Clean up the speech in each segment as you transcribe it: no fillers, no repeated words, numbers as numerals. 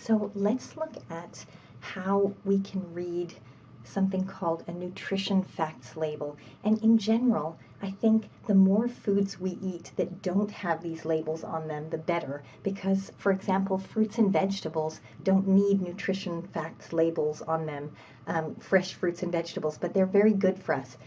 So let's look at how we can read something called a nutrition facts label. And in general, I think the more foods we eat that don't have these labels on them, the better. Because, for example, fruits and vegetables don't need nutrition facts labels on them, fresh fruits and vegetables, but they're very good for us.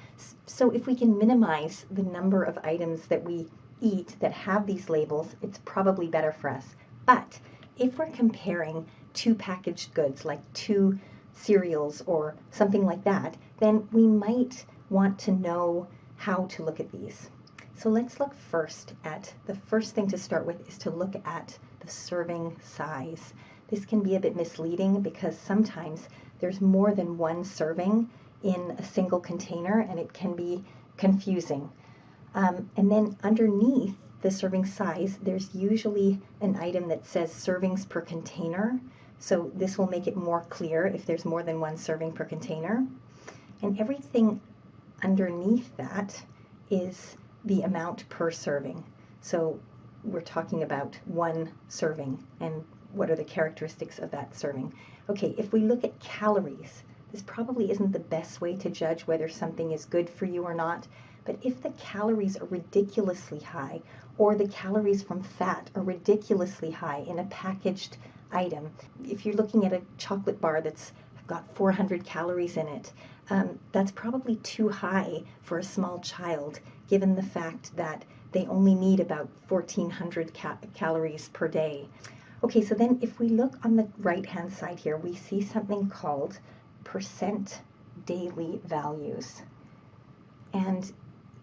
So if we can minimize the number of items that we eat that have these labels, it's probably better for us. But if we're comparing two packaged goods, like two cereals or something like that, then we might want to know how to look at these. So let's look first at, the first thing to start with is to look at the serving size. This can be a bit misleading because sometimes there's more than one serving in a single container and it can be confusing. And then underneath the serving size, there's usually an item that says servings per container. So this will make it more clear if there's more than one serving per container. And everything underneath that is the amount per serving. So we're talking about one serving and what are the characteristics of that serving. Okay, if we look at calories, this probably isn't the best way to judge whether something is good for you or not, but if the calories are ridiculously high or the calories from fat are ridiculously high in a packaged item, if you're looking at a chocolate bar that's got 400 calories in it, that's probably too high for a small child, given the fact that they only need about 1,400 calories per day. Okay, so then if we look on the right-hand side here, we see something called percent daily values. And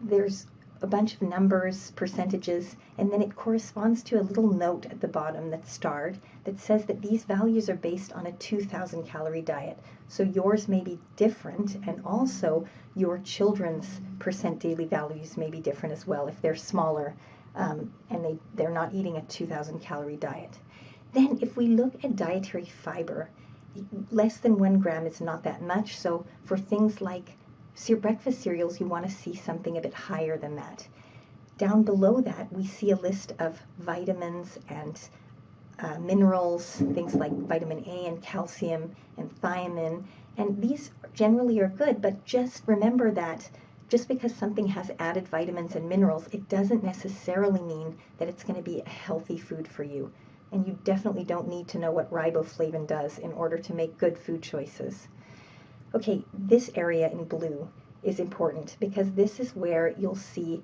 there's a bunch of numbers, percentages, and then it corresponds to a little note at the bottom that's starred that says that these values are based on a 2,000 calorie diet. So yours may be different, and also your children's percent daily values may be different as well if they're smaller and they're not eating a 2,000 calorie diet. Then if we look at dietary fiber, less than 1 gram is not that much. So for things like breakfast cereals, you want to see something a bit higher than that. Down below that, we see a list of vitamins and minerals, things like vitamin A and calcium and thiamine. And these generally are good, but just remember that just because something has added vitamins and minerals, it doesn't necessarily mean that it's going to be a healthy food for you. And you definitely don't need to know what riboflavin does in order to make good food choices. Okay, this area in blue is important because this is where you'll see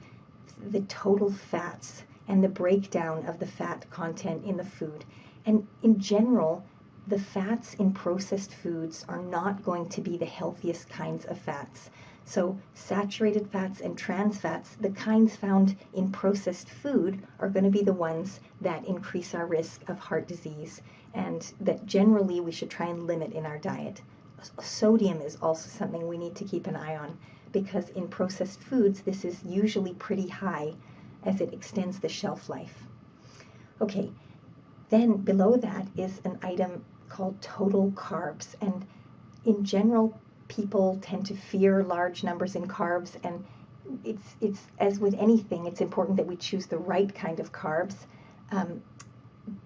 the total fats and the breakdown of the fat content in the food. And in general, the fats in processed foods are not going to be the healthiest kinds of fats. So saturated fats and trans fats, the kinds found in processed food, are going to be the ones that increase our risk of heart disease and that generally we should try and limit in our diet. Sodium is also something we need to keep an eye on because in processed foods, this is usually pretty high as it extends the shelf life. Okay, then below that is an item called total carbs. And in general, people tend to fear large numbers in carbs, and it's as with anything, it's important that we choose the right kind of carbs.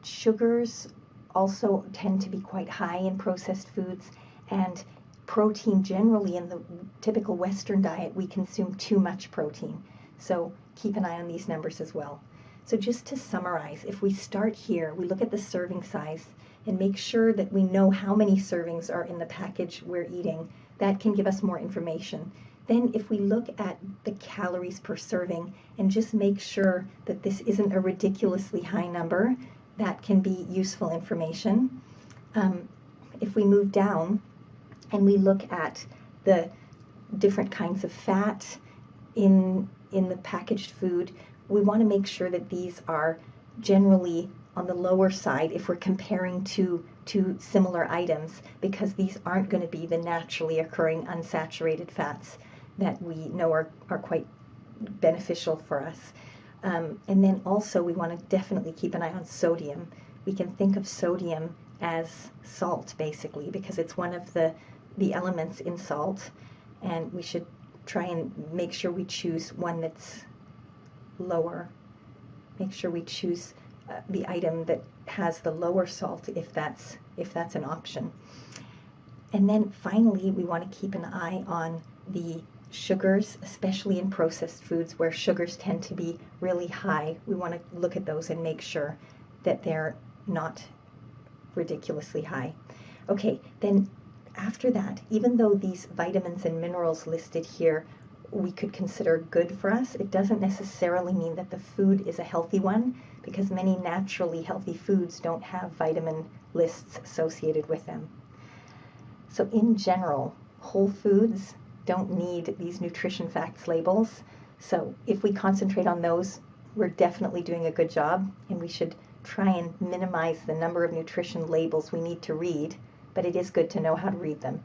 Sugars also tend to be quite high in processed foods, and protein generally in the typical Western diet, we consume too much protein. So keep an eye on these numbers as well. So just to summarize, if we start here, we look at the serving size and make sure that we know how many servings are in the package we're eating. That can give us more information. Then if we look at the calories per serving and just make sure that this isn't a ridiculously high number, that can be useful information. If we move down and we look at the different kinds of fat in the packaged food, we want to make sure that these are generally on the lower side if we're comparing to similar items, because these aren't going to be the naturally occurring unsaturated fats that we know are quite beneficial for us. And then also we want to definitely keep an eye on sodium. We can think of sodium as salt, basically, because it's one of the elements in salt, and we should try and make sure we choose one that's lower. Make sure we choose the item that has the lower salt if that's if that's an option. And then finally, we want to keep an eye on the sugars, especially in processed foods where sugars tend to be really high. We want to look at those and make sure that they're not ridiculously high. Okay, then after that, even though these vitamins and minerals listed here we could consider good for us, it doesn't necessarily mean that the food is a healthy one, because many naturally healthy foods don't have vitamin lists associated with them. So in general, whole foods don't need these nutrition facts labels. So if we concentrate on those, we're definitely doing a good job, and we should try and minimize the number of nutrition labels we need to read, but it is good to know how to read them.